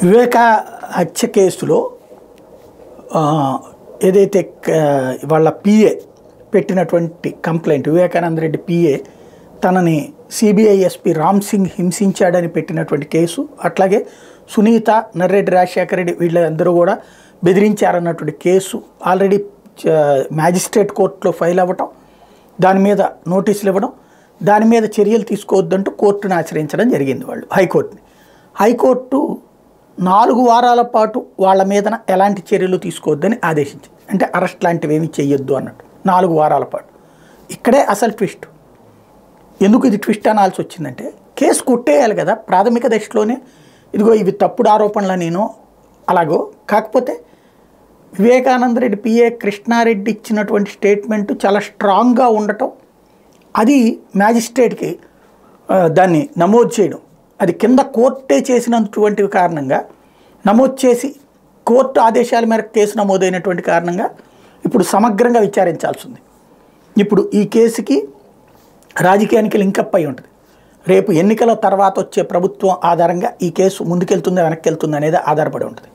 వివేక హత్య కేసులో ఏదైతే వాళ్ళ పిఏ పెట్టినటువంటి కంప్లైంట్, వివేకానంద రెడ్డి పిఏ తనని సిబిఐ ఎస్పీ రామ్ సింగ్ హింసించాడని పెట్టినటువంటి కేసు, అట్లాగే సునీత, నర్రెడ్డి రాజశేఖర రెడ్డి వీళ్ళందరూ కూడా బెదిరించారన్నటువంటి కేసు ఆల్రెడీ మ్యాజిస్ట్రేట్ కోర్టులో ఫైల్ అవ్వటం, దాని మీద నోటీసులు ఇవ్వడం, దాని మీద చర్యలు తీసుకోవద్దంటూ కోర్టును ఆశ్రయించడం జరిగింది. వాళ్ళు హైకోర్టు 4 వారాల పాటు వాళ్ళ మీదన ఎలాంటి చర్యలు తీసుకోవద్దని ఆదేశించింది. అంటే అరెస్ట్ లాంటివి ఏమి చెయ్యొద్దు అన్నట్టు 4 వారాల పాటు. ఇక్కడే అసలు ట్విస్ట్. ఎందుకు ఇది ట్విస్ట్ అనాల్సి వచ్చిందంటే, కేసు కొట్టేయాలి కదా ప్రాథమిక దశలోనే, ఇదిగో ఇవి తప్పుడు ఆరోపణలు నేను అలాగో. కాకపోతే వివేకానంద రెడ్డి పిఏ కృష్ణారెడ్డి ఇచ్చినటువంటి స్టేట్మెంటు చాలా స్ట్రాంగ్గా ఉండటం, అది మ్యాజిస్ట్రేట్కి దాన్ని నమోదు చేయడం, అది కింద కోర్టే చేసినటువంటి కారణంగా నమోదు చేసి కోర్టు ఆదేశాల మేరకు కేసు నమోదైనటువంటి కారణంగా ఇప్పుడు సమగ్రంగా విచారించాల్సి ఉంది. ఇప్పుడు ఈ కేసుకి రాజకీయానికి లింకప్ అయి ఉంటుంది. రేపు ఎన్నికల తర్వాత వచ్చే ప్రభుత్వం ఆధారంగా ఈ కేసు ముందుకెళ్తుందా వెనక్కి వెళ్తుందా అనేది ఆధారపడి ఉంటుంది.